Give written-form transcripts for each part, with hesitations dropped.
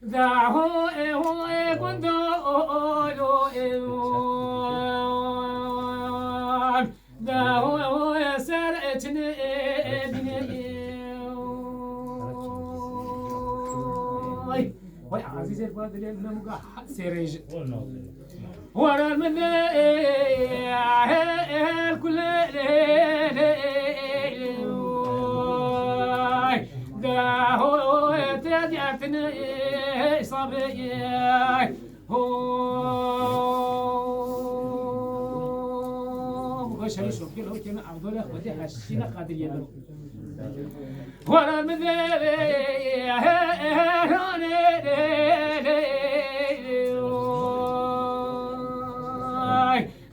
ذا هو كنت ذا هو سرتني وي عزيزي الفؤاد اللي نمقى سيريج ورا المذيع كل ده هو تجعتني صبي هو مش هيشوف كله كنا عبدالله ودي حشينا قادر يدرو ورا المذيع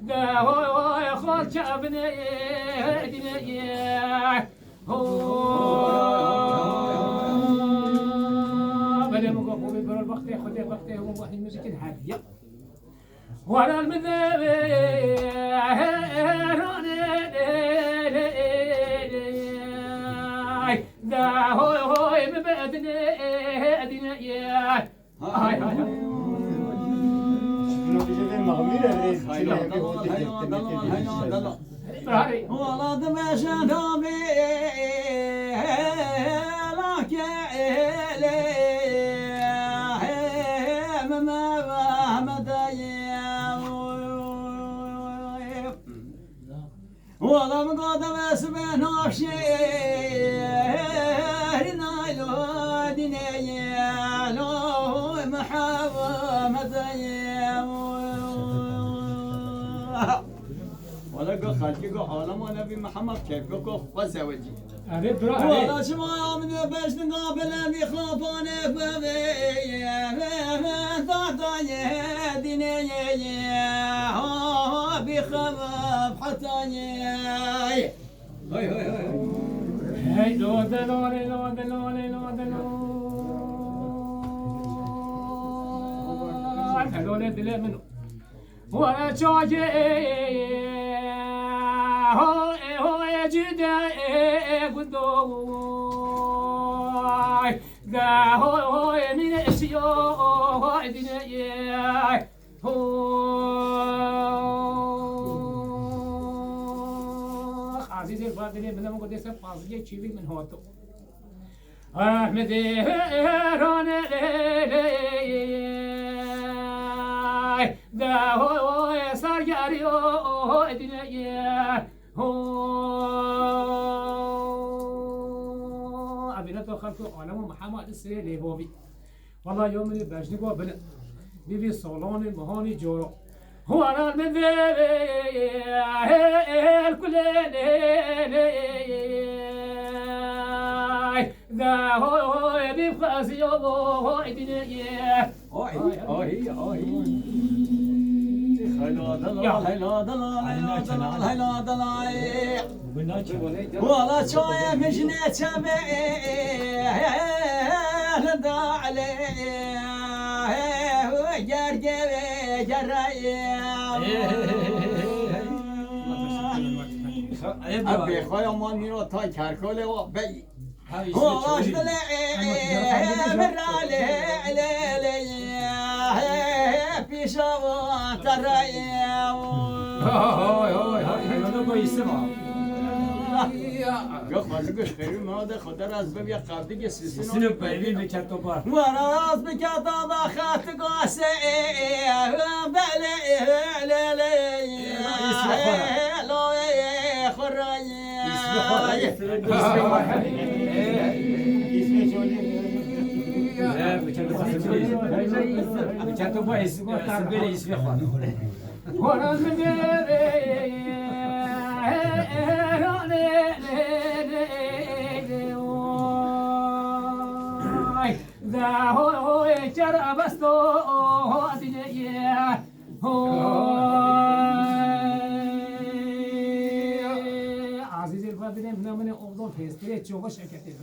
ده هو يخاف شعبنا بلا مقابو ببر الوقت ياخذ الوقت هو واحد المسكين هادية ورا المذيع ده هو مبادنا أدينا يا هاي هاي والله دمشق دوبي لك إلي والله مقدم اسمه نفسي نايلو دنيا لو محمد ولا قو خالتي قو عالم ونبي محمد كيف قو وزوجي والله شما من باش نقابل بخلافاني بابي تعطاني دنيا بخلاف حتى هاي هاي هاي لو دلولي لو دلولي لو دلولي هذول دلي منو ولا تشاجي هو يجد قدوي ذا هو من الشيوخ هو دنيا عزيزي الفاضل من لما قلت يسمى فاضل يشيلي من هوتو أحمد هيرون ذا هو صار جاري هو دنيا هو أبنته خلقه علم محمد السيلي بوبي والله يوم اللي باجني بوا بنا بيبي صولوني مهوني جورو هو أنا المذيب الكل ذا هو يبي خاسي هو الدنيا والله شوية مجنة لدى عليه جرجبي جرأي أبي خويا ماني رو تاي كركولي وبي هو واش بلاي برالي في شوات الرأي خالقش خیلی ماده خاطر از بم یک قبضی که سیسینو ببین بکرد تو بار وراز بکرد با خط قاسه بله ذا هو جرى بستو دنيا عزيزي الفاضل من أفضل فيستري تشوف شكله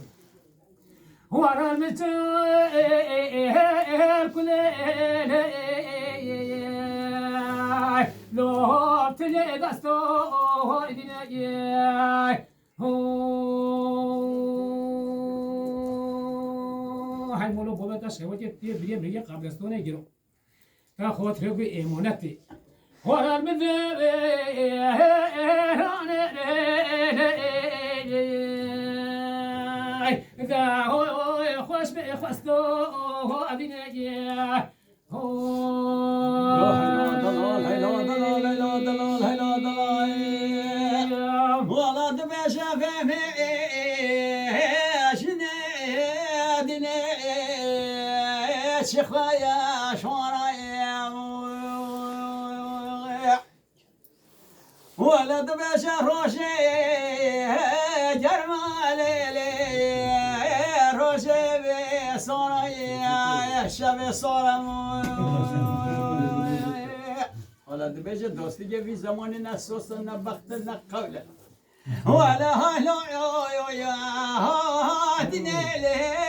هو رمت الكل لو تجي دستو دنيا های مولو بابت شوچه تی بریم میگه قبرستونه گیرو تا خاطر گوی امانتی هرال ذا هو خوش بخواستو ابینه ولد بشفه شخايا شورايا ولد بشا روشي جرمالي روشي بصورايا شبي صورا ولد بشا دوستي جي في زمان نسوس نبخت نقوله ولا هلا يا ديني لي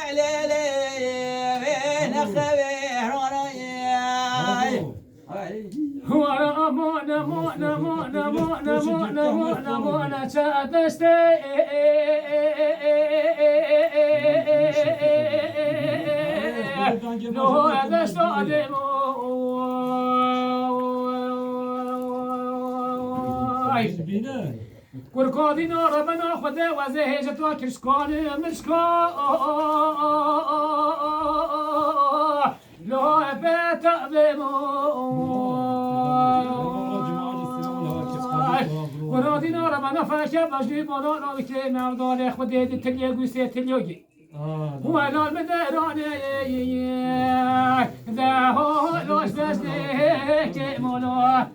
مانا شادشتي لو هدشت آدمو كركادي نار بنا خدا وزهج تو كرشكان مشكا لو بيت ورادي نار بنا فاشا بجي بنا نوكي مردان خدا تليه غوسه تليوجي ولا المدراني ذا هو لوش بس كيمونو